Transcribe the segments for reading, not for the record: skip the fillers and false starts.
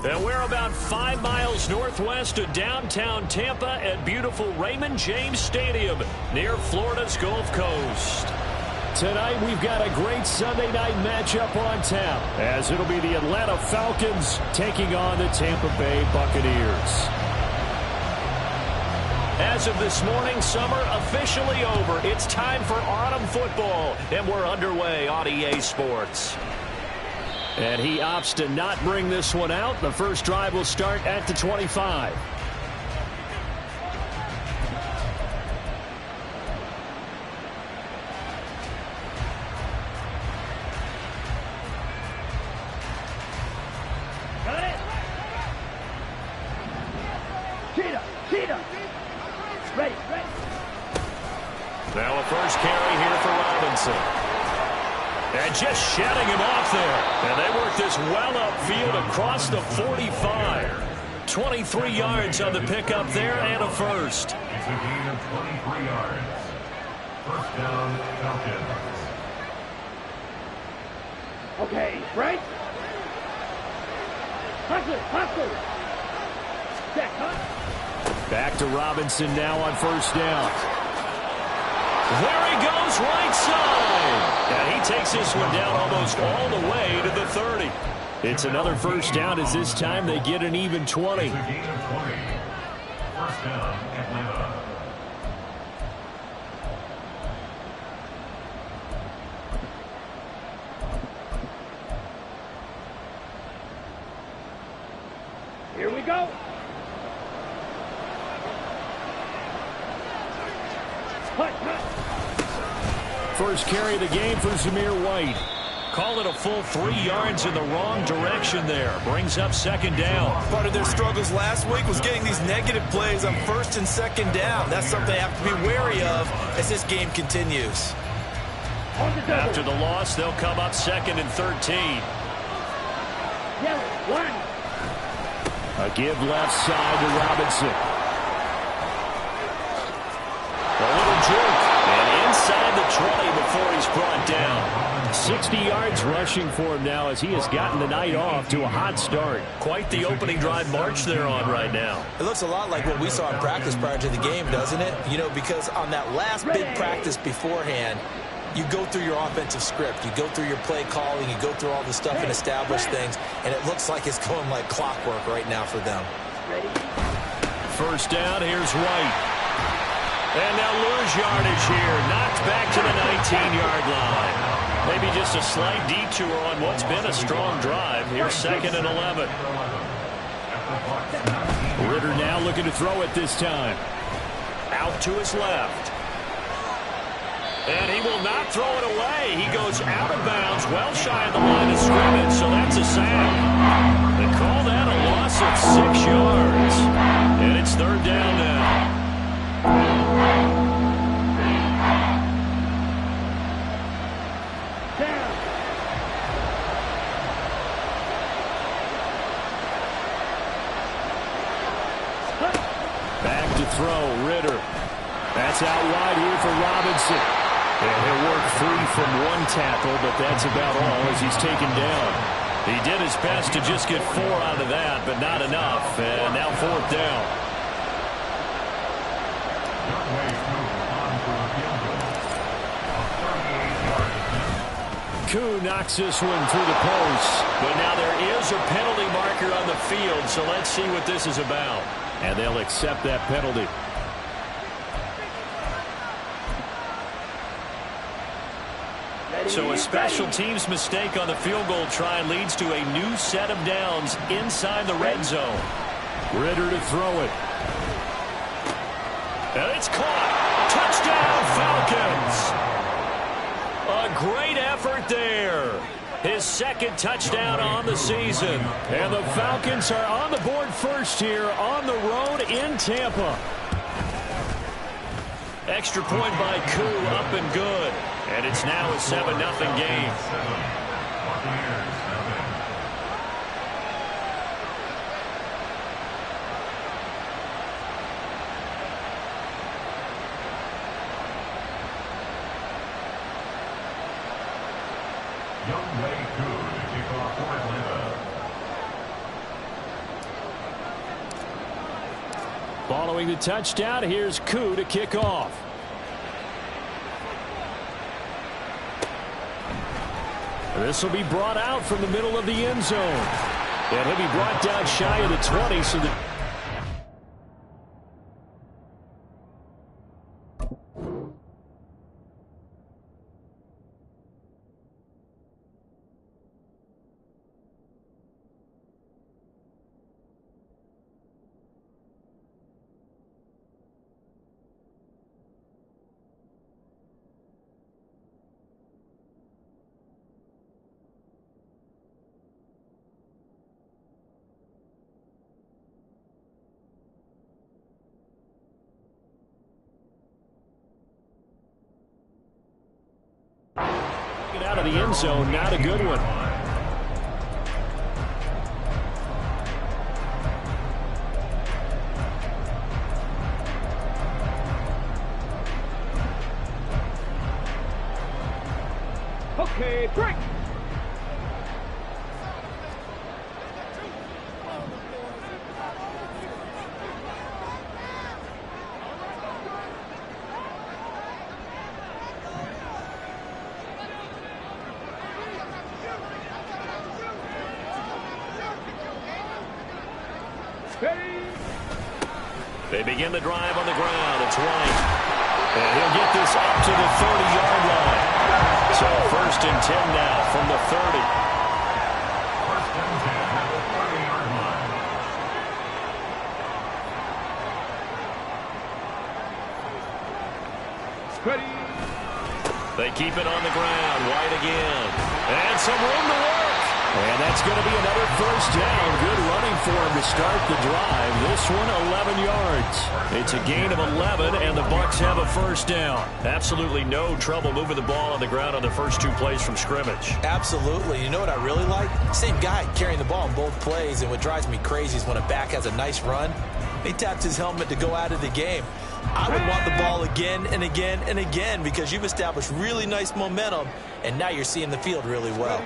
And we're about 5 miles northwest of downtown Tampa at beautiful Raymond James Stadium near Florida's Gulf Coast. Tonight we've got a great Sunday night matchup on tap, as it'll be the Atlanta Falcons taking on the Tampa Bay Buccaneers. As of this morning, summer officially over. It's time for autumn football, and we're underway on EA Sports. And he opts to not bring this one out. The first drive will start at the 25. Got it. Cheetah. Ready. Now a first carry here for Robinson. And just shedding him off there. And they work this well upfield across the 45. 23 yards on the pickup there and a first. It's a gain of 23 yards. First down, Falcons. Okay, right. Hustle. Check, huh? Back to Robinson now on first down. There he goes, right side. And he takes this one down almost all the way to the 30. It's another first down as this time they get an even 20. It's a gain of 20. First down, Atlanta. Here we go. First carry of the game for Zamir White. Call it a full 3 yards in the wrong direction there. Brings up second down. Part of their struggles last week was getting these negative plays on first and second down. That's something they have to be wary of as this game continues. After the loss, they'll come up second and 13. A give left side to Robinson. A little jerk. And inside the 20 before he's brought down. 60 yards rushing for him now as he has gotten the night off to a hot start. Quite the opening drive march they're on right now. It looks a lot like what we saw in practice prior to the game, doesn't it? You know, because on that last big practice beforehand, you go through your offensive script. You go through your play calling. You go through all the stuff and establish things. And it looks like it's going like clockwork right now for them. First down, here's White. And now lose yardage here. Knocked back to the 19-yard line. Maybe just a slight detour on what's been a strong drive. Here's second and 11. Ritter now looking to throw it this time. Out to his left. And he will not throw it away. He goes out of bounds, well shy of the line of scrimmage, so that's a sack. They call that a loss of 6 yards. And it's third down now. Back to throw, Ritter. That's out wide here for Robinson. And he'll work free from one tackle, but that's about all as he's taken down. He did his best to just get 4 out of that, but not enough. And now fourth down. Koo knocks this one through the post. But now there is a penalty marker on the field, so let's see what this is about. And they'll accept that penalty. So a special teams mistake on the field goal try leads to a new set of downs inside the red zone. Ritter to throw it. And it's caught. Touchdown, Falcons. A great effort there. His second touchdown on the season. And the Falcons are on the board first here on the road in Tampa. Extra point by Koo, up and good. And it's now a 7-0 game. Following the touchdown, here's Koo to kick off. This will be brought out from the middle of the end zone. And he'll be brought down shy of the 20, so the out of the end zone, not a good one. Okay, break. They begin the drive on the ground. It's White. And he'll get this up to the 30-yard line. So 1st and 10 now from the 30. 1st and 10 at the 30-yard line. Ready. They keep it on the ground. White again. And some room to work. And that's going to be another 1st down. Good running for him to start the drive. This one, 11 yards. It's a gain of 11, and the Bucs have a 1st down. Absolutely no trouble moving the ball on the ground on the first 2 plays from scrimmage. Absolutely. You know what I really like? Same guy carrying the ball in both plays, and what drives me crazy is when a back has a nice run, he taps his helmet to go out of the game. I would want the ball again and again and again because you've established really nice momentum, and now you're seeing the field really well.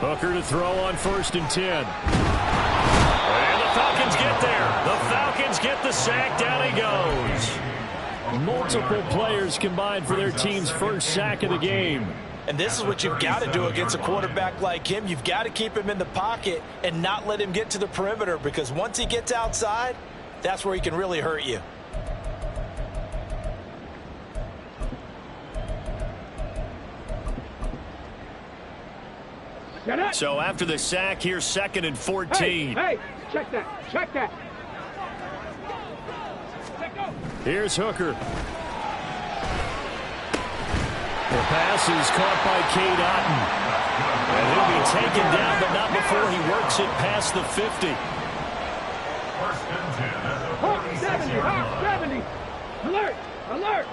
Hooker to throw on 1st and 10. And the Falcons get there. The Falcons get the sack. Down he goes. Multiple players combined for their team's 1st sack of the game. And this is what you've got to do against a quarterback like him. You've got to keep him in the pocket and not let him get to the perimeter because once he gets outside, that's where he can really hurt you. So after the sack, here's 2nd and 14. Hey, check that. Check that. Here's Hooker. The pass is caught by Cade Otton. And he'll be taken down, but not before he works it past the 50. 1st and 10 at the 46-yard line. 70. Alert. Alert.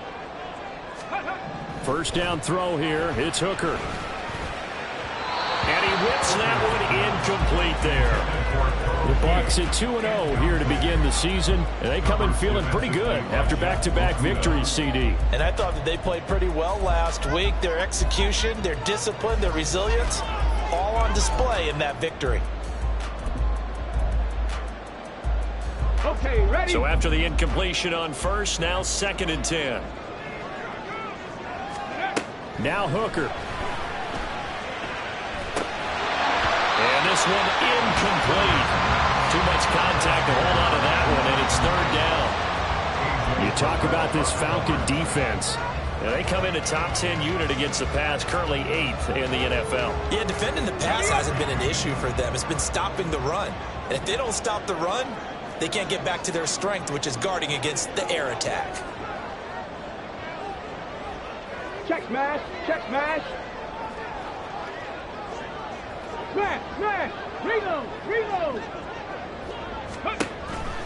1st down throw here. It's Hooker. And he whips that one incomplete there. The Bucs at 2-0 here to begin the season. And they come in feeling pretty good after back-to-back victories, CD. And I thought that they played pretty well last week. Their execution, their discipline, their resilience, all on display in that victory. Okay, ready. So after the incompletion on 1st, now 2nd and 10. Now Hooker. And this one incomplete. Too much contact to hold on to that one, and it's 3rd down. You talk about this Falcon defense. And they come in a top 10 unit against the pass, currently 8th in the NFL. Yeah, defending the pass hasn't been an issue for them. It's been stopping the run. And if they don't stop the run, they can't get back to their strength, which is guarding against the air attack. Check smash. Check smash. Smash. Smash. Reload. Reload.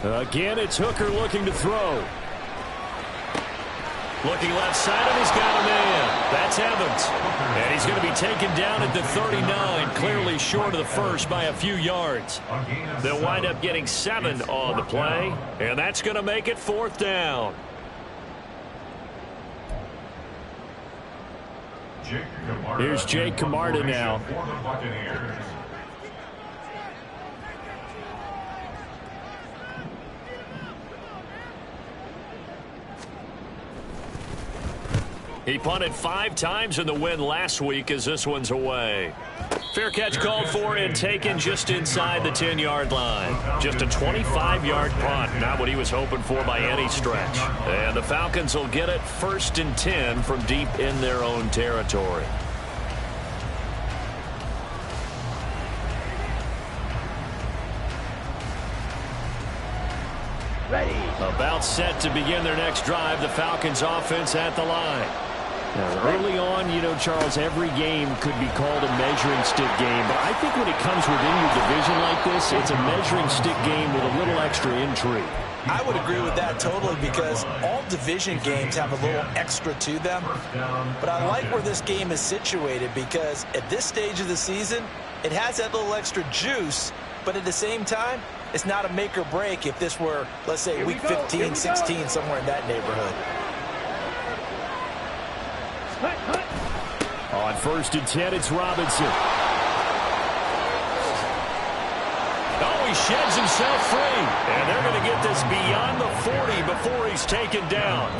Again, it's Hooker looking to throw. Looking left side, and he's got a man. That's Evans. And he's going to be taken down at the 39, clearly short of the first by a few yards. They'll wind up getting 7 on the play, and that's going to make it 4th down. Here's Jake Camarda now. For the Buccaneers. He punted 5 times in the win last week as this one's away. Fair catch called for and taken just inside the 10-yard line. Just a 25-yard punt, not what he was hoping for by any stretch. And the Falcons will get it 1st and 10 from deep in their own territory. Ready. About set to begin their next drive, the Falcons offense at the line. Now, early on, you know, Charles, every game could be called a measuring stick game. But I think when it comes within your division like this, it's a measuring stick game with a little extra intrigue. I would agree with that totally because all division games have a little extra to them. But I like where this game is situated because at this stage of the season, it has that little extra juice. But at the same time, it's not a make or break if this were, let's say, week 15, 16, somewhere in that neighborhood. On 1st and 10, it's Robinson. Oh, he sheds himself free. And they're going to get this beyond the 40 before he's taken down.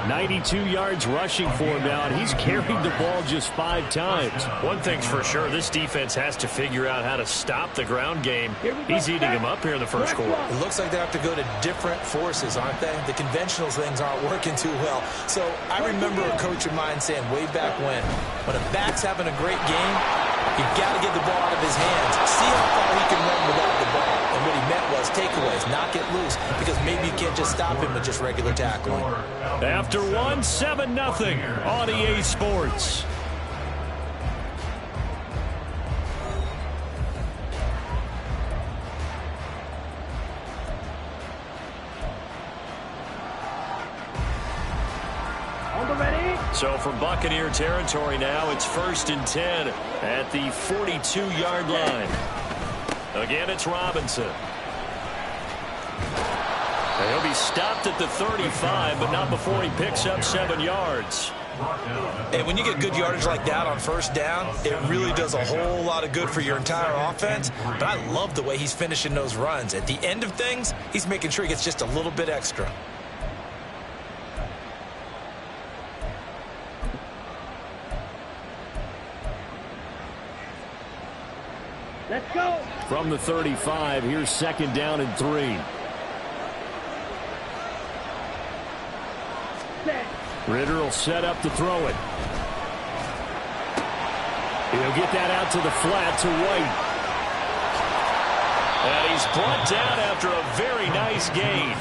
92 yards rushing for him now, and he's carried the ball just 5 times. One thing's for sure, this defense has to figure out how to stop the ground game. He's eating him up here in the first quarter. It looks like they have to go to different forces, aren't they? The conventional things aren't working too well. So I remember a coach of mine saying way back when a back's having a great game, you've got to get the ball out of his hands. See how far he can run without the ball. And what he meant was takeaways, knock it loose, because maybe you can't just stop him with just regular tackling. After 1, 7-0 on EA Sports. On the ready. So from Buccaneer territory now, it's 1st and 10 at the 42-yard line. Again, it's Robinson. And he'll be stopped at the 35, but not before he picks up 7 yards. And when you get good yardage like that on 1st down, it really does a whole lot of good for your entire offense. But I love the way he's finishing those runs. At the end of things, he's making sure he gets just a little bit extra. Let's go. From the 35, here's 2nd down and 3. Set. Ritter will set up to throw it. He'll get that out to the flat to White. And he's brought down after a very nice gain.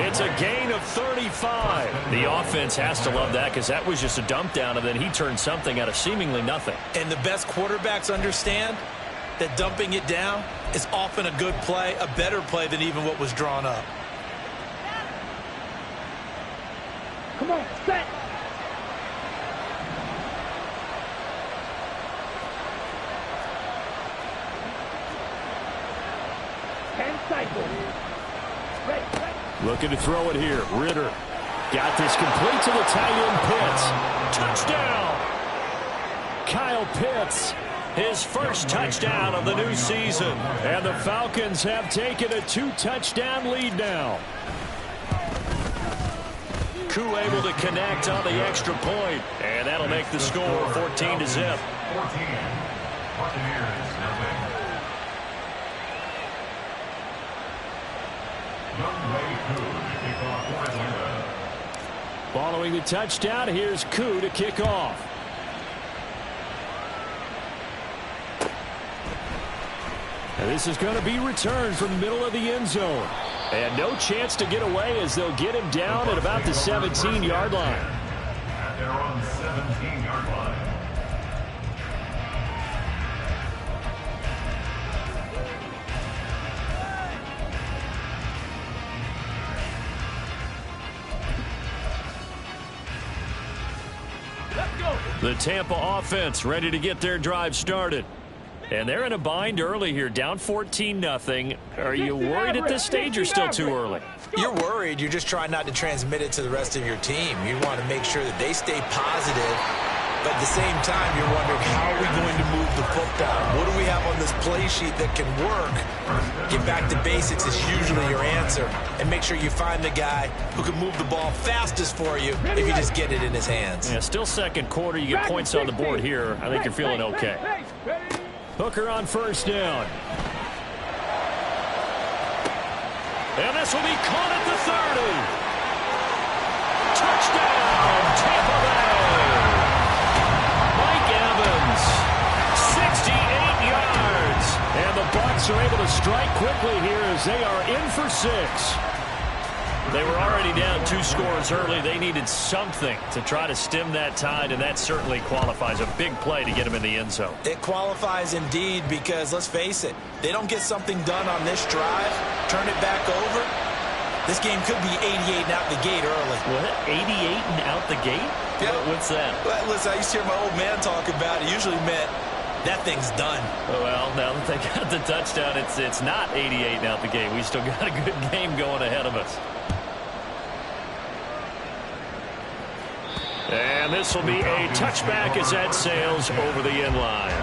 It's a gain of 35. The offense has to love that because that was just a dump down, and then he turned something out of seemingly nothing. And the best quarterbacks understand that dumping it down is often a good play, a better play than even what was drawn up. Come on, set. Looking to throw it here. Ritter got this complete to the tight end Pitts. Touchdown! Kyle Pitts, his first touchdown of the new season. And the Falcons have taken a 2-touchdown lead now. Koo able to connect on the extra point, and that'll make the score 14-0. 14. Buccaneers, nothing. Younghoe Koo to kick off for Atlanta. Following the touchdown, here's Koo to kick off. And this is going to be returned from the middle of the end zone. And no chance to get away as they'll get him down at about the 17-yard line. At their own 17-yard line. The Tampa offense ready to get their drive started. And they're in a bind early here, down 14-0. Are you worried at this stage or still too early? You're worried. You're just trying not to transmit it to the rest of your team. You want to make sure that they stay positive. But at the same time, you're wondering, how are we going to move the football? What do we have on this play sheet that can work Get back to basics is usually your answer. And make sure you find the guy who can move the ball fastest for you if you just get it in his hands. Yeah, still second quarter. You get points on the board here. I think you're feeling okay. Hooker on first down. And this will be caught at the 30. Touchdown, Tampa Bay. Mike Evans, 68 yards. And the Bucs are able to strike quickly here as they are in for 6. They were already down 2 scores early. They needed something to try to stem that tide, and that certainly qualifies. A big play to get them in the end zone. It qualifies indeed because, let's face it, they don't get something done on this drive, turn it back over, this game could be 88 and out the gate early. What? 88 and out the gate? Yeah. What's that? Well, listen, I used to hear my old man talk about it. Usually meant that thing's done. Well, now that they got the touchdown, it's not 88 and out the gate. We still got a good game going ahead of us. And this will be a touchback as that sails over the end line.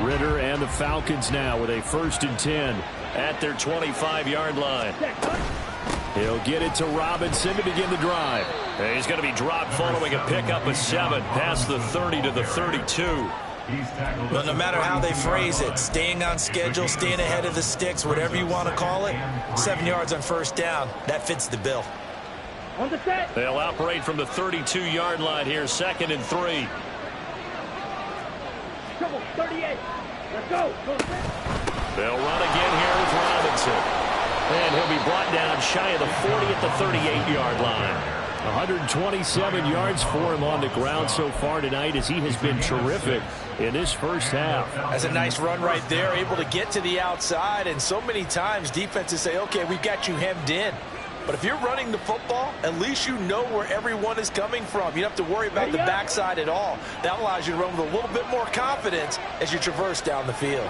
Ritter and the Falcons now with a 1st and 10 at their 25-yard line. He'll get it to Robinson to begin the drive. And he's going to be dropped following a pickup of 7 past the 30 to the 32. Well, no matter how they phrase it, staying on schedule, staying ahead of the sticks, whatever you want to call it, 7 yards on first down, that fits the bill. On the set. They'll operate from the 32-yard line here, 2nd and 3. Trouble, 38. Let's go. Go set. They'll run again here with Robinson. And he'll be brought down shy of the 40 at the 38-yard line. 127 yards for him on the ground so far tonight as he has been terrific in this first half. That's a nice run right there, able to get to the outside. And so many times defenses say, okay, we've got you hemmed in. But if you're running the football, at least you know where everyone is coming from. You don't have to worry about the backside at all. That allows you to run with a little bit more confidence as you traverse down the field.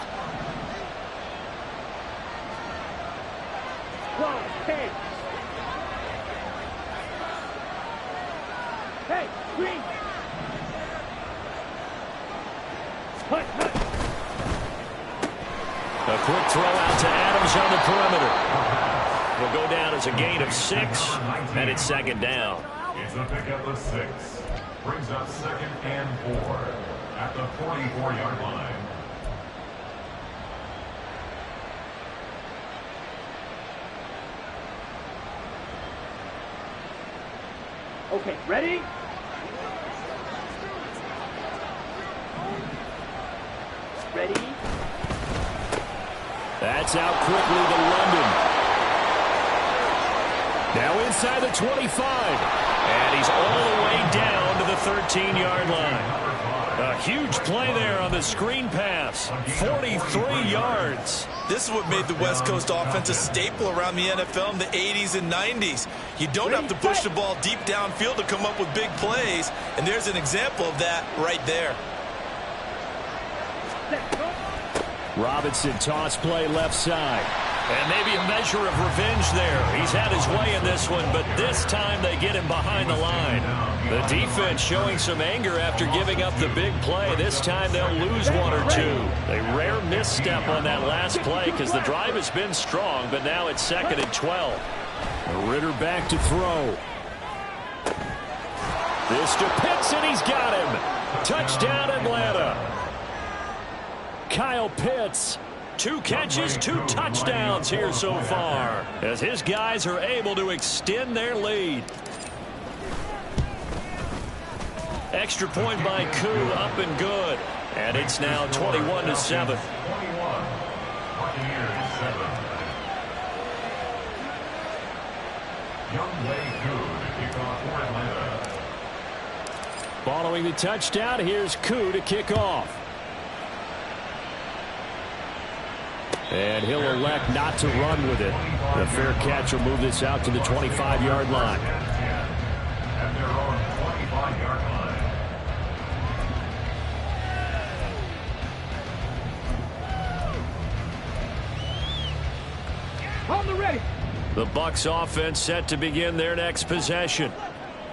Hey. Hey, green. Hut. A quick throw out to Adams on the perimeter. Will go down as a gain of 6, and it's 2nd down. It's a pickup of 6. Brings up 2nd and 4 at the 44-yard line. Okay, ready? Ready? That's out quickly to London. Now inside the 25. And he's all the way down to the 13-yard line. A huge play there on the screen pass. 43 yards. This is what made the West Coast offense a staple around the NFL in the 80s and 90s. You don't have to push the ball deep downfield to come up with big plays, and there's an example of that right there. Robinson toss play left side. And maybe a measure of revenge there. He's had his way in this one, but this time they get him behind the line. The defense showing some anger after giving up the big play. This time they'll lose 1 or 2. A rare misstep on that last play because the drive has been strong, but now it's 2nd and 12. Ritter back to throw. This to Pitts, and he's got him. Touchdown, Atlanta. Kyle Pitts. 2 catches, 2 touchdowns here so far as his guys are able to extend their lead. Extra point by Koo, up and good. And it's now 21-7. Following the touchdown, here's Koo to kick off. And he'll elect not to run with it. The fair catch will move this out to the 25-yard line. At their own 25-yard line. On the ready. The Bucs offense set to begin their next possession.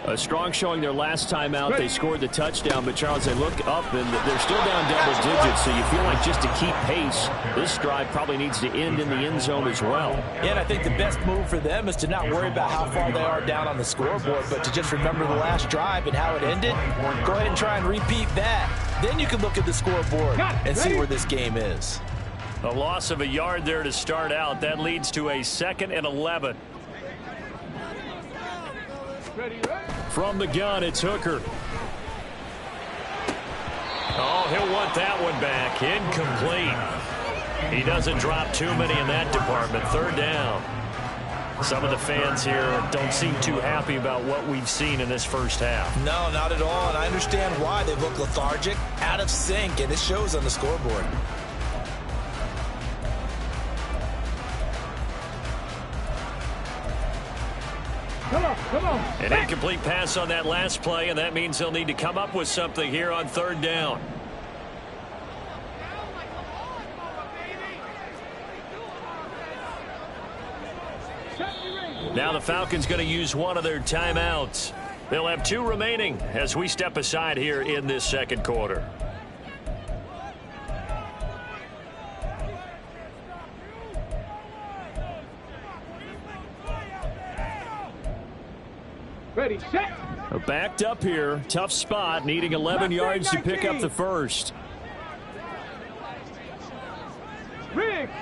A strong showing their last time out. They scored the touchdown, but Charles, they look up and they're still down double digits, so you feel like just to keep pace, this drive probably needs to end in the end zone as well. Yeah, and I think the best move for them is to not worry about how far they are down on the scoreboard, but to just remember the last drive and how it ended. Go ahead and try and repeat that. Then you can look at the scoreboard and see where this game is. A loss of a yard there to start out. That leads to a 2nd and 11. From the gun, it's Hooker. Oh, he'll want that one back. Incomplete. He doesn't drop too many in that department. 3rd down. Some of the fans here don't seem too happy about what we've seen in this first half. No, not at all, and I understand why. They look lethargic, out of sync, and it shows on the scoreboard. Come on. An incomplete pass on that last play, and that means they'll need to come up with something here on 3rd down. Now the Falcons going to use one of their timeouts. They'll have 2 remaining as we step aside here in this 2nd quarter. Ready, set. Backed up here. Tough spot. Needing 11 yards to pick up the first. Riggs.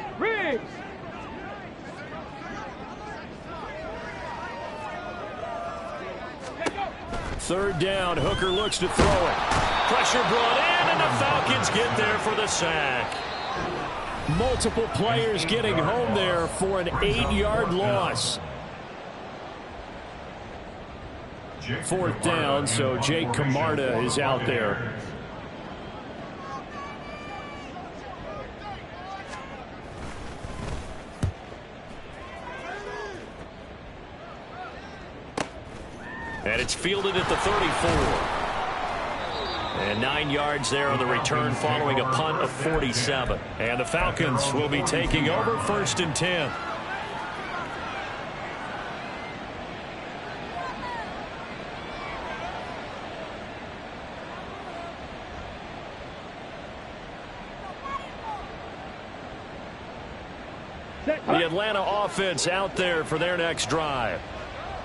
3rd down. Hooker looks to throw it. Pressure brought in, and the Falcons get there for the sack. Multiple players getting home there for an 8-yard loss. 4th down, so Jake Camarda is out there. And it's fielded at the 34. And 9 yards there on the return following a punt of 47. And the Falcons will be taking over 1st and 10. The Atlanta offense out there for their next drive.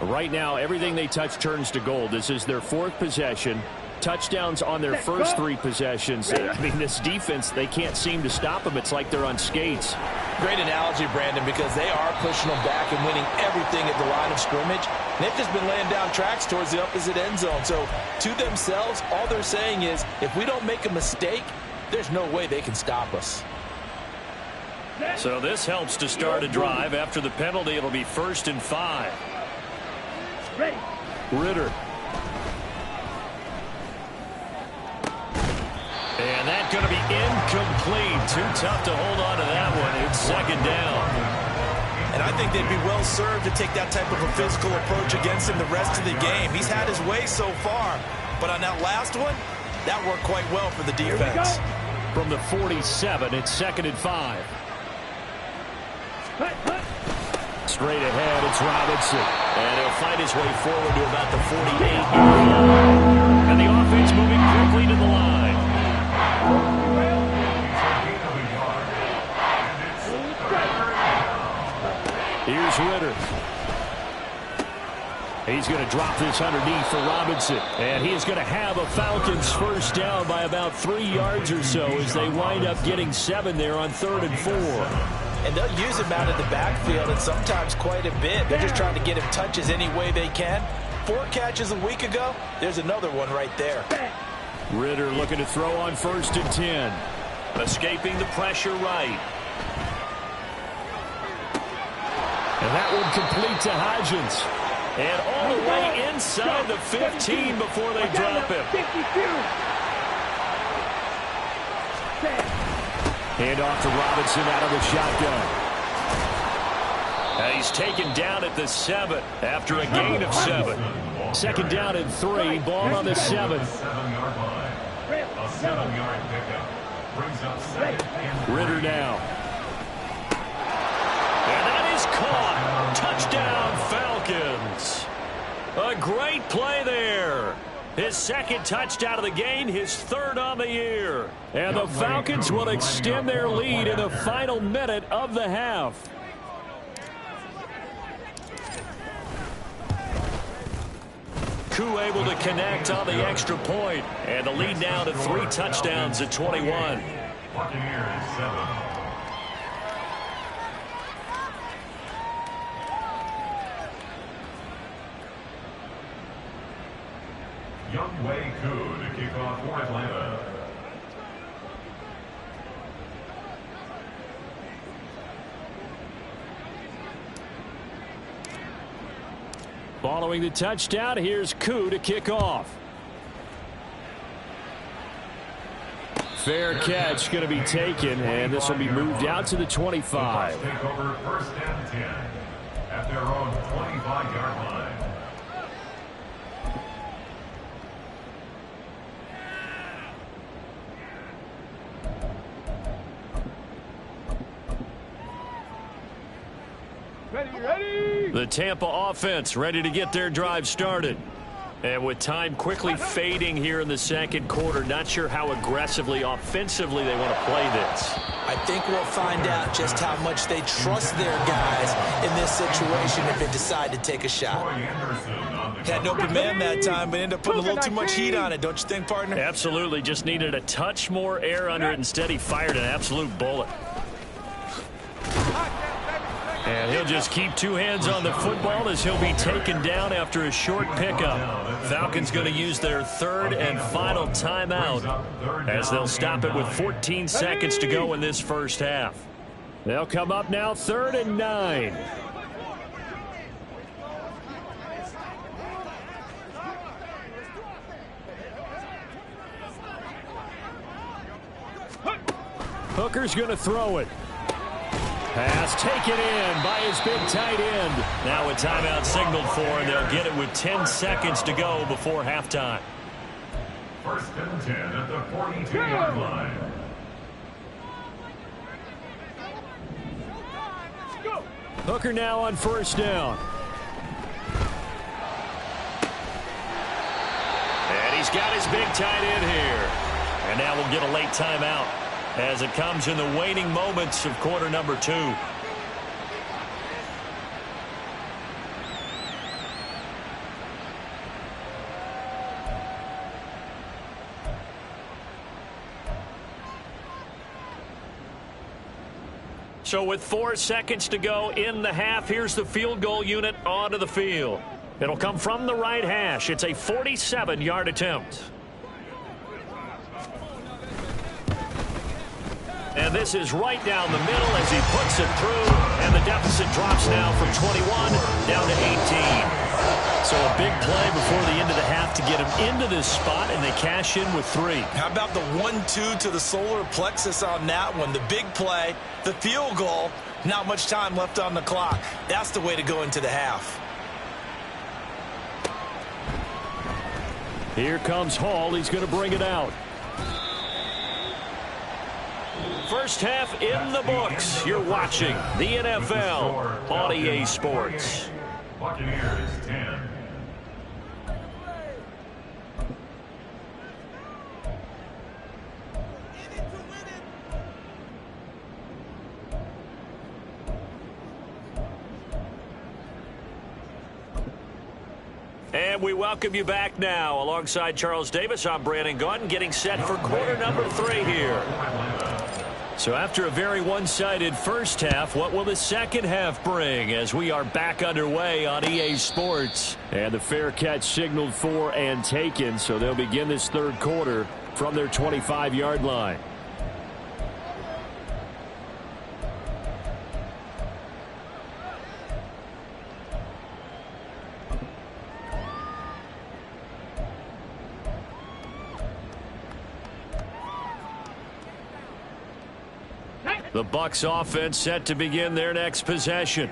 Right now, everything they touch turns to gold. This is their 4th possession. Touchdowns on their first 3 possessions. I mean, this defense, they can't seem to stop them. It's like they're on skates. Great analogy, Brandon, because they are pushing them back and winning everything at the line of scrimmage. They've just been laying down tracks towards the opposite end zone. So, to themselves, all they're saying is, if we don't make a mistake, there's no way they can stop us. So this helps to start a drive. After the penalty, it'll be 1st and 5. Ready. Ritter. And that's going to be incomplete. Too tough to hold on to that one. It's 2nd down. And I think they'd be well served to take that type of a physical approach against him the rest of the game. He's had his way so far, but on that last one, that worked quite well for the defense. From the 47, it's 2nd and 5. Straight ahead, it's Robinson. And he'll fight his way forward to about the 48-yard line. And the offense moving quickly to the line. Here's Ritter. He's going to drop this underneath for Robinson. And he is going to have a Falcons 1st down by about 3 yards or so as they wind up getting 7 there on 3rd and 4. And they'll use him out of the backfield and sometimes quite a bit. They're just trying to get him touches any way they can. 4 catches a week ago. There's another one right there. Ritter looking to throw on 1st and 10. Escaping the pressure right. And that one complete to Hodgins. And all the way inside the 15 before they drop him. Hand off to Robinson out of the shotgun. He's taken down at the 7 after a gain of 7. 2nd down and 3. Ball on the 7. A 7-yard pickup. Brings up 2nd and 3. Ritter now. And that is great play there. His second touchdown of the game, his third on the year. And the Falcons will extend their lead in the final minute of the half. Koo able to connect on the extra point, and the lead now to 3 touchdowns at 21. Buccaneers 7. Younghoe Koo to kick off for Atlanta. Following the touchdown, here's Koo to kick off. Fair catch going to be taken, and this will be moved out to the 25. Take over 1st and 10 at their own 25-yard line. Ready. The Tampa offense ready to get their drive started. And with time quickly fading here in the second quarter, not sure how aggressively, offensively they want to play this. I think we'll find out just how much they trust their guys in this situation if they decide to take a shot. Had no command that time, but ended up putting a little too much heat on it, don't you think, partner? Absolutely. Just needed a touch more air under it. Instead, he fired an absolute bullet. And he'll just keep 2 hands on the football as he'll be taken down after a short pickup. Falcons going to use their 3rd and final timeout as they'll stop it with 14 seconds to go in this first half. They'll come up now 3rd and 9. Hooker's going to throw it. Pass taken in by his big tight end. Now a timeout signaled for, and they'll get it with 10 seconds to go before halftime. 1st and 10 at the 42-yard line. Hooker now on 1st down. And he's got his big tight end here. And now we'll get a late timeout as it comes in the waning moments of quarter number 2. So with 4 seconds to go in the half, here's the field goal unit onto the field. It'll come from the right hash. It's a 47-yard attempt. And this is right down the middle as he puts it through, and the deficit drops now from 21 down to 18. So a big play before the end of the half to get him into this spot, and they cash in with 3. How about the 1-2 to the solar plexus on that one? The big play, the field goal, not much time left on the clock. That's the way to go into the half. Here comes Hall. He's going to bring it out. First half in the books. You're watching the NFL on EA Sports. Buccaneers 10. And we welcome you back now. Alongside Charles Davis, I'm Brandon Gaudin, getting set for quarter number 3 here. So after a very one-sided first half, what will the second half bring as we are back underway on EA Sports? And the fair catch signaled for and taken, so they'll begin this third quarter from their 25-yard line. The Bucs offense set to begin their next possession.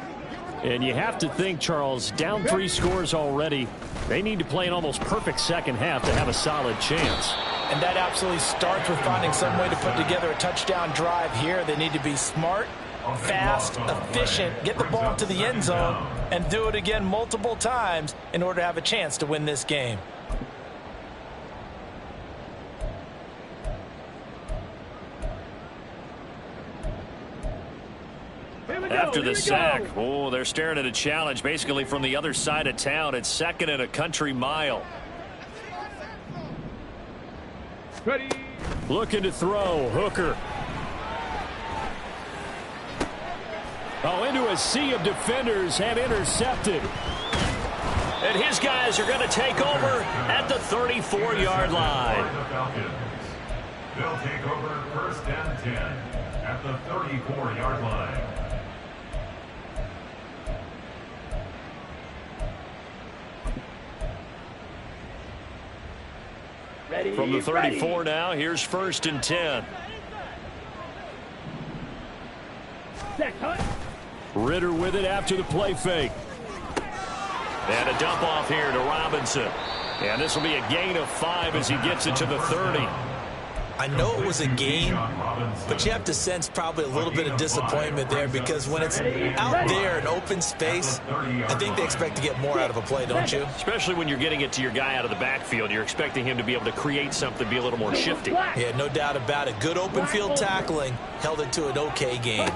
And you have to think, Charles, down 3 scores already. They need to play an almost perfect second half to have a solid chance. And that absolutely starts with finding some way to put together a touchdown drive here. They need to be smart fast, efficient, get the ball to the end zone, and do it again multiple times in order to have a chance to win this game. After the sack, oh, they're staring at a challenge basically from the other side of town. It's 2nd and a country mile. Ready. Looking to throw. Hooker. Oh, into a sea of defenders and intercepted. And his guys are going to take over at the 34-yard line. They'll take over 1st and 10 at the 34-yard line. Ready. From the 34 now, here's 1st and 10. Set, cut. Ritter with it after the play fake. And a dump off here to Robinson. And this will be a gain of 5 as he gets it to the 30. I know it was a gain, but you have to sense probably a little bit of disappointment there because when it's out there in open space, I think they expect to get more out of a play, don't you? Especially when you're getting it to your guy out of the backfield. You're expecting him to be able to create something, be a little more shifty. Yeah, no doubt about it. Good open field tackling held it to an okay game.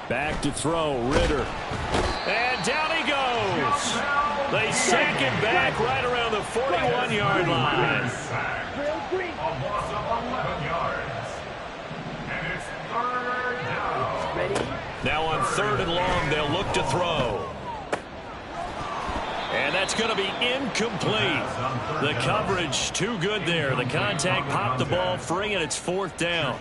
Back to throw, Ritter. And down he goes. They sack him back right around the 41-yard line. A loss of 11 yards. And it's 3rd down. Ready. Now on 3rd and long, they'll look to throw. And that's going to be incomplete. The coverage too good there. The contact popped the ball free, and it's 4th down.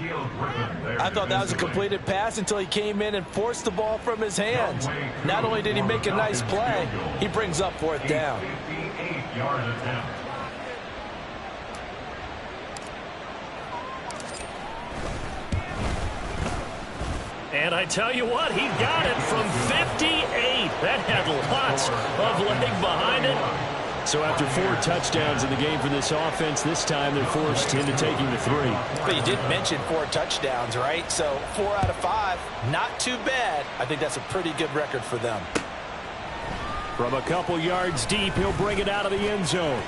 I thought that was a completed pass until he came in and forced the ball from his hands. Not only did he make a nice play, he brings up 4th down. 58-yard attempt. And I tell you what, he got it from 58. That had lots of leg behind it. So after 4 touchdowns in the game for this offense, this time they're forced into taking the 3. But you did mention 4 touchdowns, right? So 4 out of 5, not too bad. I think that's a pretty good record for them. From a couple yards deep, he'll bring it out of the end zone.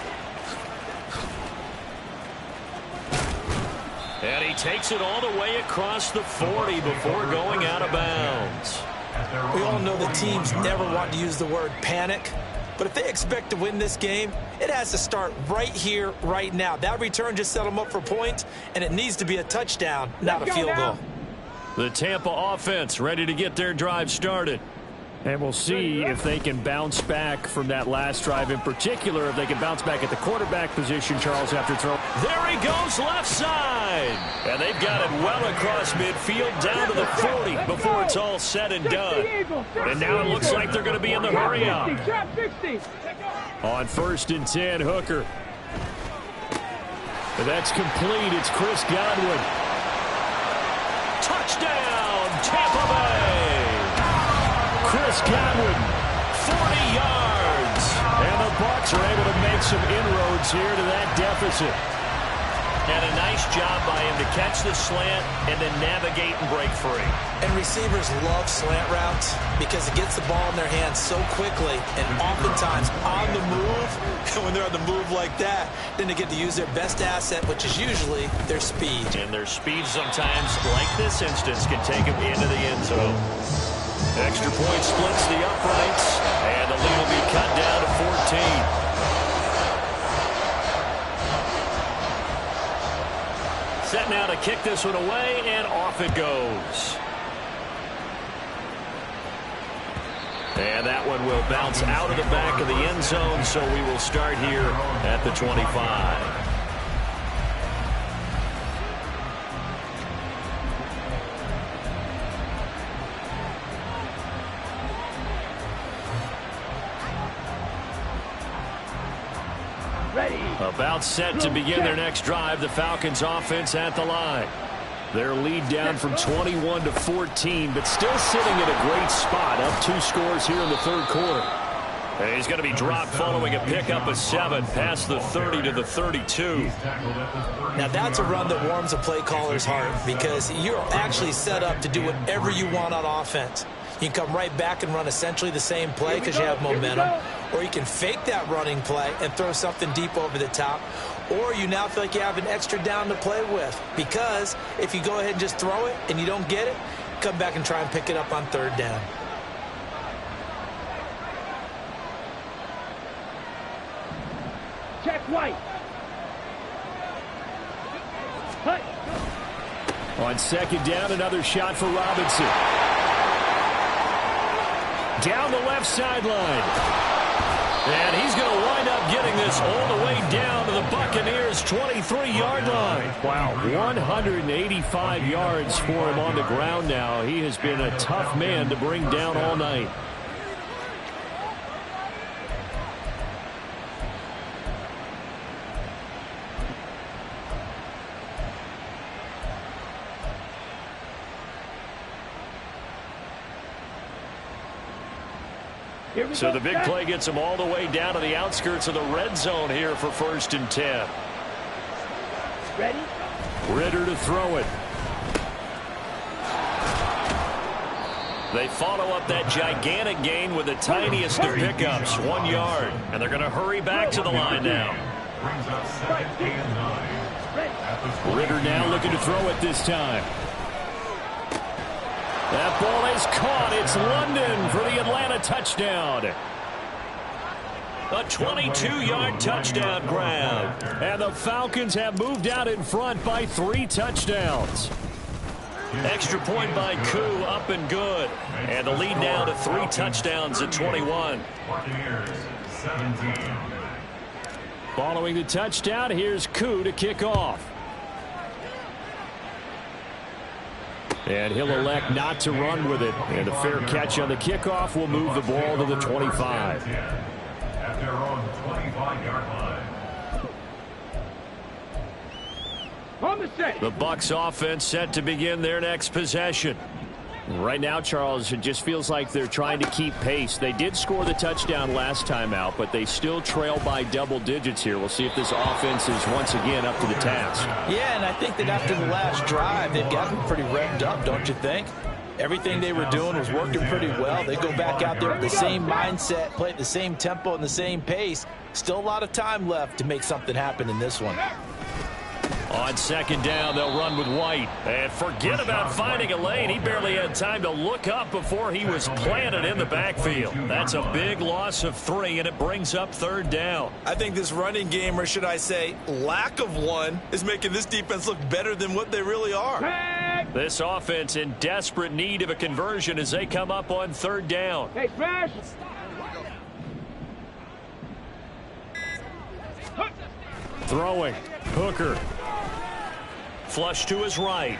And he takes it all the way across the 40 before going out of bounds. We all know the teams never want to use the word panic, but if they expect to win this game, it has to start right here, right now. That return just set them up for points, and it needs to be a touchdown, not a field goal. The Tampa offense ready to get their drive started. And we'll see if they can bounce back from that last drive, in particular, if they can bounce back at the quarterback position, Charles, after throw. There he goes, left side. And they've got it well across midfield, down to the 40 before it's all said and done. And now it looks like they're going to be in the hurry up. On 1st and 10, Hooker. And that's complete. It's Chris Godwin. Touchdown, Tampa Bay. Chris Godwin, 40 yards. And the Bucs are able to make some inroads here to that deficit. And a nice job by him to catch the slant and then navigate and break free. And receivers love slant routes because it gets the ball in their hands so quickly and oftentimes on the move. And when they're on the move like that, then they get to use their best asset, which is usually their speed. And their speed sometimes, like this instance, can take them into the end zone. Extra point splits the uprights, and the lead will be cut down to 14. Set now to kick this one away, and off it goes. And that one will bounce out of the back of the end zone, so we will start here at the 25. About set to begin their next drive, the Falcons offense at the line. Their lead down from 21 to 14, but still sitting at a great spot, up 2 scores here in the 3rd quarter. And he's going to be dropped following a pickup of 7 past the 30 to the 32. Now that's a run that warms a play caller's heart because you're actually set up to do whatever you want on offense. You can come right back and run essentially the same play because you have momentum, or you can fake that running play and throw something deep over the top, or you now feel like you have an extra down to play with because if you go ahead and just throw it and you don't get it, come back and try and pick it up on 3rd down. Check White. Hut. On 2nd down, another shot for Robinson. Down the left sideline. And he's going to wind up getting this all the way down to the Buccaneers' 23-yard line. Wow, 185 yards for him on the ground now. He has been a tough man to bring down all night. So the big play gets him all the way down to the outskirts of the red zone here for 1st and 10. Ready? Ritter to throw it. They follow up that gigantic gain with the tiniest of pickups, 1 yard. And they're going to hurry back to the line now. Brings up 2nd and 9. Ritter now looking to throw it this time. That ball is caught. It's London for the Atlanta touchdown. A 22-yard touchdown grab. And the Falcons have moved out in front by 3 touchdowns. Extra point by Koo, up and good. And the lead now to 3 touchdowns at 21. Buccaneers 17. Following the touchdown, here's Koo to kick off. And he'll elect not to run with it. And a fair catch on the kickoff will move the ball to the 25. At their own 25-yard line. On the set. The Bucs offense set to begin their next possession. Right now, Charles, it just feels like they're trying to keep pace. They did score the touchdown last time out, but they still trail by double digits here. We'll see if this offense is once again up to the task. Yeah, and I think that after the last drive, they've gotten pretty revved up, don't you think? Everything they were doing was working pretty well. They go back out there with the same mindset, play at the same tempo and the same pace. Still a lot of time left to make something happen in this one. On 2nd down, they'll run with White. And forget about finding a lane. He barely had time to look up before he was planted in the backfield. That's a big loss of 3, and it brings up 3rd down. I think this running game, or should I say lack of one, is making this defense look better than what they really are. This offense in desperate need of a conversion as they come up on 3rd down. Hey, Smash. Throwing. Hooker. Flush to his right.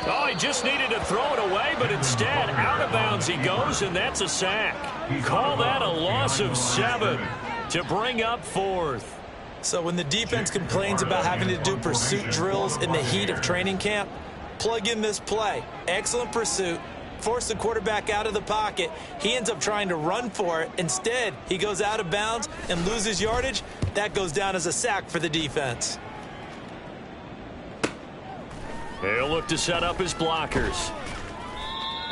Oh, he just needed to throw it away, but instead, out of bounds he goes, and that's a sack. Call that a loss of 7 to bring up 4th. So when the defense complains about having to do pursuit drills in the heat of training camp, plug in this play. Excellent pursuit. Force the quarterback out of the pocket. He ends up trying to run for it. Instead, he goes out of bounds and loses yardage. That goes down as a sack for the defense. He'll look to set up his blockers.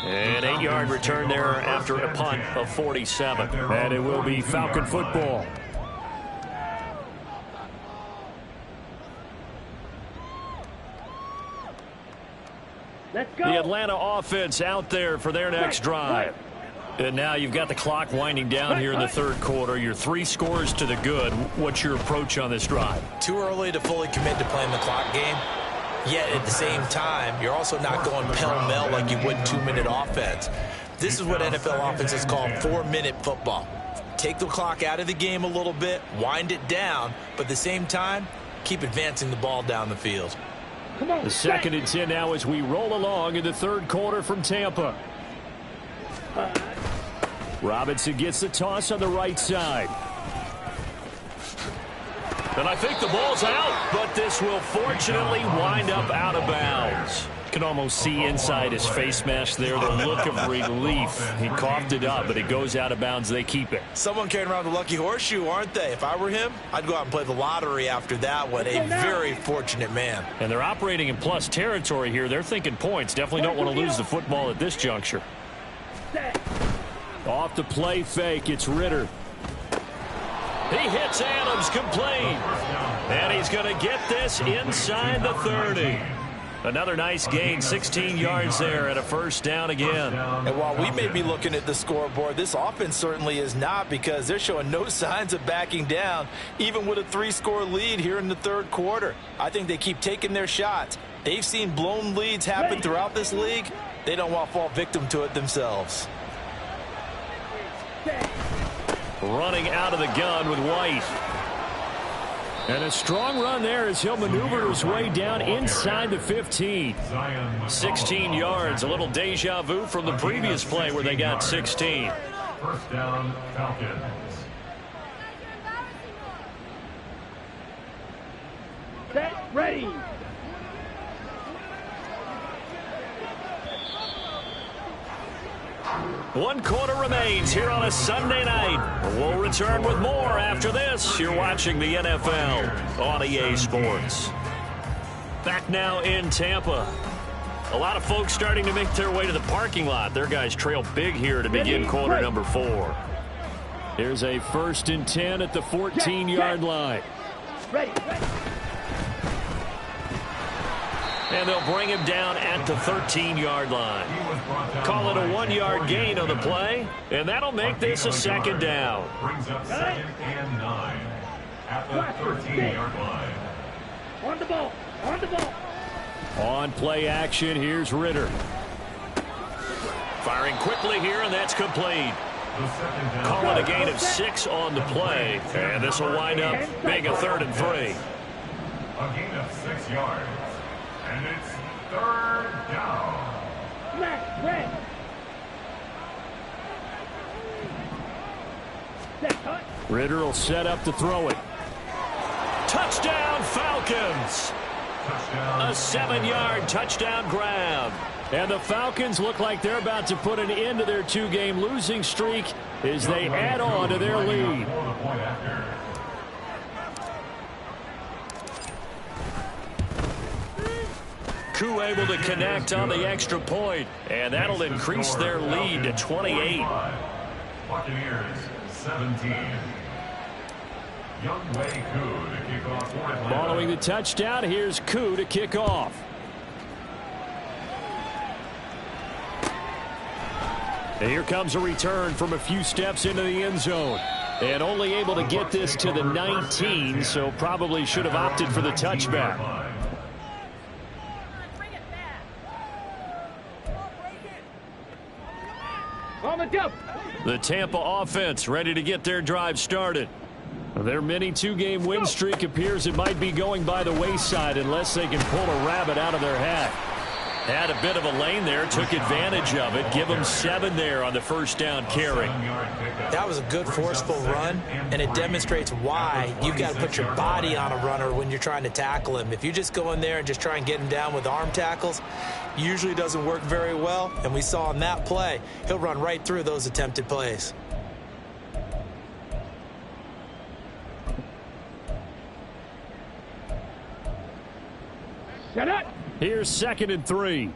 An 8-yard return there after a punt of 47. And it will be Falcon football. Let's go. The Atlanta offense out there for their next drive. And now you've got the clock winding down here in the 3rd quarter. You're 3 scores to the good. What's your approach on this drive? Too early to fully commit to playing the clock game. Yet at the same time, you're also not going pell-mell like you would 2-minute offense. This is what NFL offenses call 4-minute football. Take the clock out of the game a little bit, wind it down, but at the same time, keep advancing the ball down the field. Come on, The 2nd and 10 now as we roll along in the 3rd quarter from Tampa. Robinson gets the toss on the right side. And I think the ball's out, but this will fortunately wind up out of bounds. can almost see inside his face mask there, the look of relief. He coughed it up, but it goes out of bounds. They keep it. Someone carrying around the lucky horseshoe, aren't they? If I were him, I'd go out and play the lottery after that one. A very fortunate man. And they're operating in plus territory here. They're thinking points. Definitely don't want to lose the football at this juncture. Off the play fake, it's Ritter. He hits Adams, complete. And he's going to get this inside the 30. Another nice gain, 16 yards there and a first down again. And while we may be looking at the scoreboard, this offense certainly is not, because they're showing no signs of backing down, even with a 3-score lead here in the third quarter. I think they keep taking their shots. They've seen blown leads happen throughout this league. They don't want to fall victim to it themselves. Running out of the gun with White. And a strong run there as he'll maneuver his way down inside the 15. 16 yards, a little deja vu from the previous play where they got 16. First down, Falcons. Set, ready. One quarter remains here on a Sunday night. We'll return with more after this. You're watching the NFL on EA Sports. Back now in Tampa. A lot of folks starting to make their way to the parking lot. Their guys trail big here to begin quarter number 4. Here's a 1st and 10 at the 14-yard line. Ready. And they'll bring him down at the 13-yard line. Call it a 1-yard gain on the play, and that'll make this a second down. Brings up 2nd and 9 at the 13-yard line. On the ball. On the ball. On play action, here's Ritter. Firing quickly here, and that's complete. Call it a gain of 6 on the play, and this will wind up being a 3rd and 3. A gain of 6 yards. And it's 3rd down. Left, red. Set, cut. Ritter will set up to throw it. Touchdown, Falcons! Touchdown. A 7-yard touchdown grab. And the Falcons look like they're about to put an end to their 2-game losing streak as they add on to their lead. Koo able to connect on the extra point, and that'll increase their lead to 28. Buccaneers 17. Younghoe Koo to kick off for Atlanta. Following the touchdown, here's Koo to kick off. And here comes a return from a few steps into the end zone. And only able to get this to the 19, so probably should have opted for the touchback. On the jump. The Tampa offense ready to get their drive started. Their mini 2-game win streak appears it might be going by the wayside unless they can pull a rabbit out of their hat. Had a bit of a lane there, took advantage of it. Give them 7 there on the first down carry. That was a good forceful run, and it demonstrates why you've got to put your body on a runner when you're trying to tackle him. If you just go in there and just try and get him down with arm tackles, usually doesn't work very well, and we saw in that play, he'll run right through those attempted plays. Set up. Here's 2nd and 3.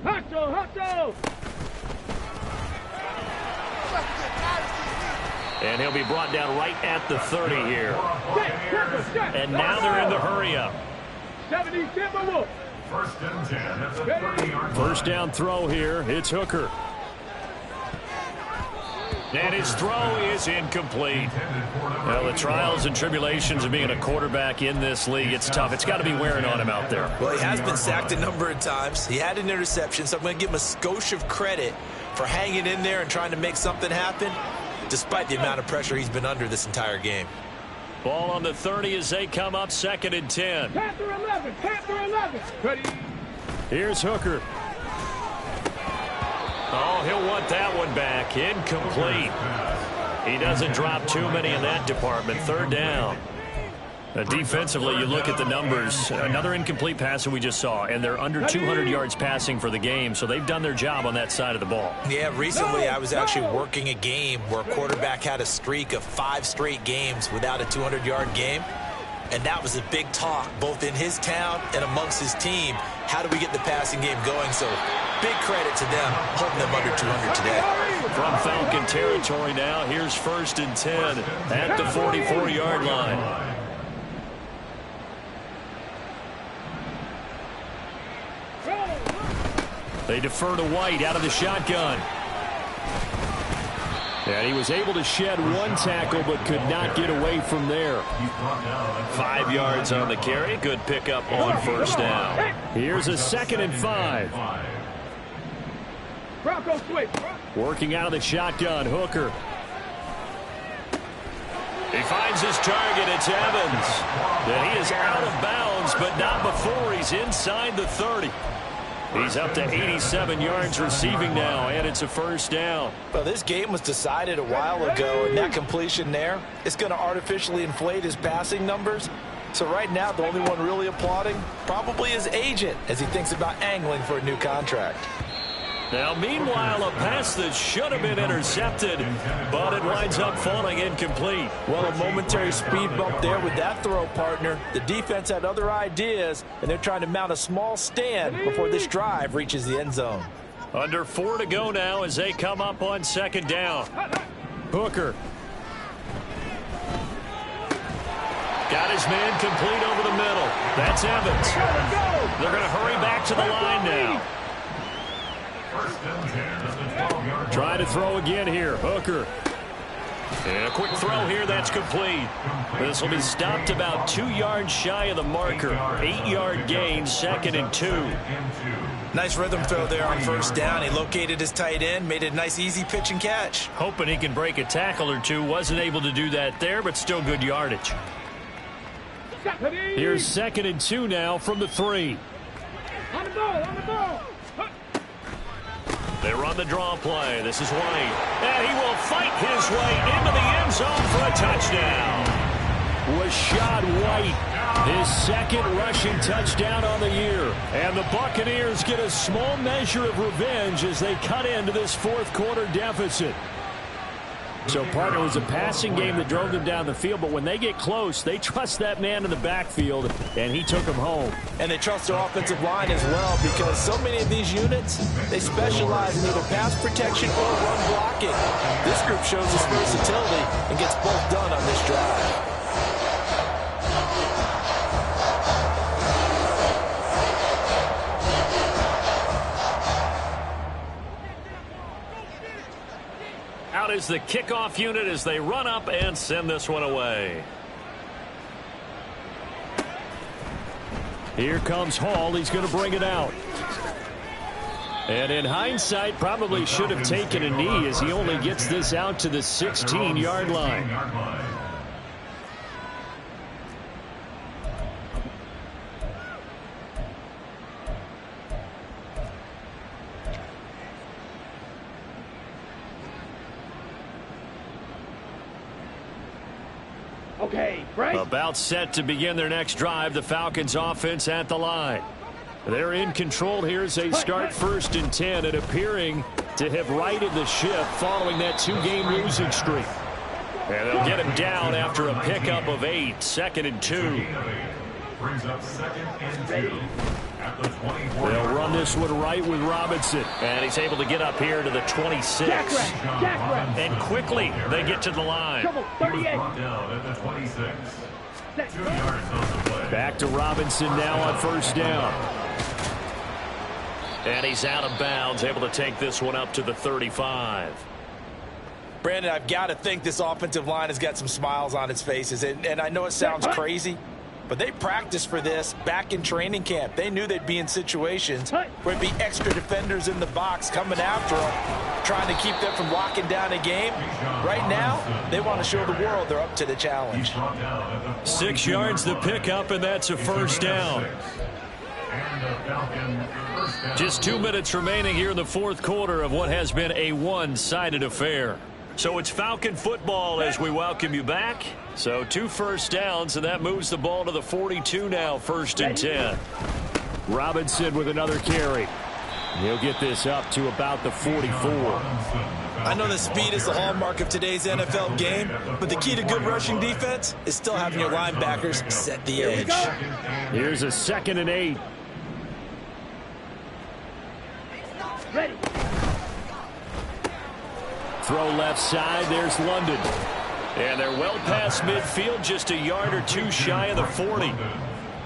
Hustle. And he'll be brought down right at the 30 here. Set. And now they're in the hurry up. 70 Timberwolves. 1st and 10 at the 30-yard line. First down throw here. It's Hooker. And his throw is incomplete. Well, the trials and tribulations of being a quarterback in this league, it's tough. It's got to be wearing on him out there. Well, he has been sacked a number of times. He had an interception, so I'm going to give him a skosh of credit for hanging in there and trying to make something happen, despite the amount of pressure he's been under this entire game. Ball on the 30 as they come up 2nd and 10. Panther 11. Ready. Here's Hooker. Oh, he'll want that one back. Incomplete. He doesn't drop too many in that department. 3rd down. Defensively, you look at the numbers. Another incomplete pass that we just saw, and they're under 200 yards passing for the game, so they've done their job on that side of the ball. Yeah, recently I was actually working a game where a quarterback had a streak of 5 straight games without a 200-yard game, and that was a big talk both in his town and amongst his team. How do we get the passing game going? So big credit to them holding them under 200 today. From Falcon territory now, here's 1st and 10 at the 44-yard line. They defer to White out of the shotgun. And he was able to shed 1 tackle but could not get away from there. 5 yards on the carry. Good pickup on 1st down. Here's a 2nd and 5. Bronco switch. Working out of the shotgun, Hooker. He finds his target. It's Evans. And he is out of bounds, but not before he's inside the 30. He's up to 87 yards receiving now, and it's a 1st down. Well, this game was decided a while ago, and that completion there is going to artificially inflate his passing numbers. So right now, the only one really applauding probably his agent as he thinks about angling for a new contract. Now, meanwhile, a pass that should have been intercepted, but it winds up falling incomplete. Well, a momentary speed bump there with that throw, partner. The defense had other ideas, and they're trying to mount a small stand before this drive reaches the end zone. Under 4 to go now as they come up on 2nd down. Hooker. Got his man complete over the middle. That's Evans. They're going to hurry back to the line now. Trying to throw again here. Hooker. And a quick throw here. That's complete. This will be stopped about 2 yards shy of the marker. 8-yard gain, 2nd and 2. Nice rhythm throw there on 1st down. He located his tight end, made a nice easy pitch and catch. Hoping he can break a tackle or two. Wasn't able to do that there, but still good yardage. Here's 2nd and 2 now from the 3. On the ball, on the ball. They run the draw play. This is White. And he will fight his way into the end zone for a touchdown. Rachaad White, his 2nd rushing touchdown on the year. And the Buccaneers get a small measure of revenge as they cut into this 4th quarter deficit. So, partner, it was a passing game that drove them down the field, but when they get close, they trust that man in the backfield, and he took him home. And they trust their offensive line as well because so many of these units, they specialize in either pass protection or run blocking. This group shows its versatility and gets both done on this drive. Out is the kickoff unit as they run up and send this one away. Here comes Hall. He's going to bring it out. And in hindsight, probably should have taken a knee as he only gets this out to the 16-yard line. Okay, right. About set to begin their next drive. The Falcons offense at the line. They're in control here as they start 1st and 10 and appearing to have righted the ship following that 2-game losing streak. And they'll get him down after a pickup of 8. 2nd and 2. Brings up 2nd and 2 at the 24. They'll run this one right with Robinson. And he's able to get up here to the 26. And quickly they get to the line. Come on, 38. Down at the 26. 2 yards on the play. Back to Robinson now on 1st down. And he's out of bounds, able to take this one up to the 35. Brandon, I've got to think this offensive line has got some smiles on its faces. And I know it sounds crazy, but they practiced for this back in training camp. They knew they'd be in situations where it'd be extra defenders in the box coming after them, trying to keep them from locking down a game. Right now, they want to show the world they're up to the challenge. 6 yards the pickup, and that's a 1st down. Just 2 minutes remaining here in the 4th quarter of what has been a one-sided affair. So it's Falcon football as we welcome you back. So 2 first downs, and that moves the ball to the 42 now, 1st and 10. Robinson with another carry. He'll get this up to about the 44. I know that speed is the hallmark of today's NFL game, but the key to good rushing defense is still having your linebackers set the edge. Here's a 2nd and 8. Ready. Throw left side. There's London. And they're well past midfield, just a yard or 2 shy of the 40.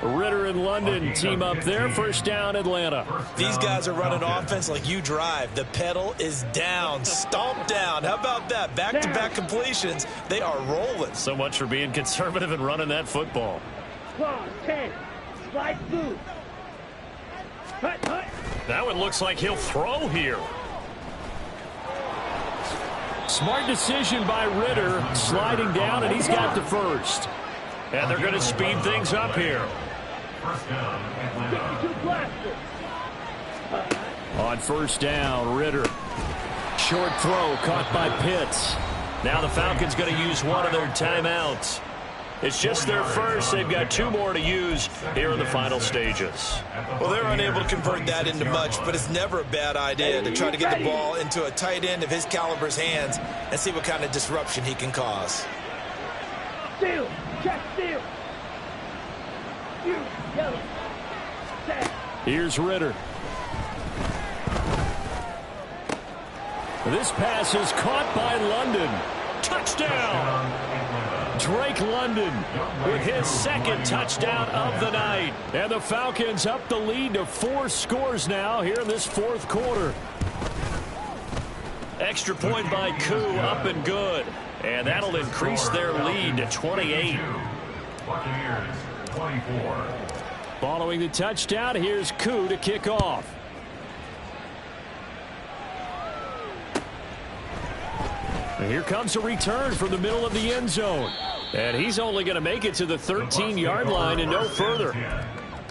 Ritter and London team up there. 1st down, Atlanta. These guys are running offense like you drive. The pedal is down, stomp down. How about that? Back-to-back completions. They are rolling. So much for being conservative and running that football. Claw, 10. Slide through. Hut, hut. That one looks like he'll throw here. Smart decision by Ritter, sliding down, and he's got the 1st. And they're going to speed things up here. 62 blasters. On 1st down, Ritter. Short throw caught by Pitts. Now the Falcons going to use one of their timeouts. It's just their 1st. They've got 2 more to use here in the final stages. Well, they're unable to convert that into much, but it's never a bad idea to try to get the ball into a tight end of his caliber's hands and see what kind of disruption he can cause. Steal. Check steal. You. Yellow. Set. Here's Ritter. This pass is caught by London. Touchdown! Drake London with his 2nd touchdown of the night. And the Falcons up the lead to 4 scores now here in this 4th quarter. Extra point by Koo, up and good. And that'll increase their lead to 28. Buccaneers, 24. Following the touchdown, here's Koo to kick off. And here comes a return from the middle of the end zone. And he's only going to make it to the 13-yard line and no further.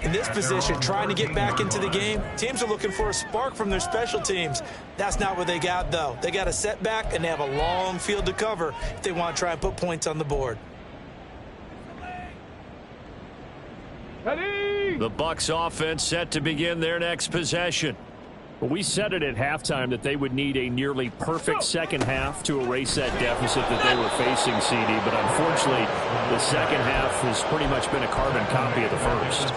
In this position, trying to get back into the game, teams are looking for a spark from their special teams. That's not what they got, though. They got a setback, and they have a long field to cover if they want to try and put points on the board. The Bucs offense set to begin their next possession. We said it at halftime that they would need a nearly perfect second half to erase that deficit that they were facing, CD. But unfortunately, the second half has pretty much been a carbon copy of the 1st.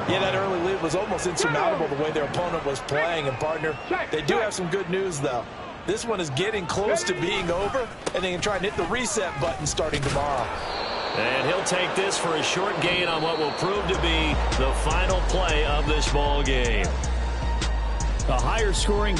Yeah, that early lead was almost insurmountable the way their opponent was playing. And, partner, they do have some good news, though. This one is getting close to being over, and they can try and hit the reset button starting tomorrow. And he'll take this for a short gain on what will prove to be the final play of this ball game. A higher scoring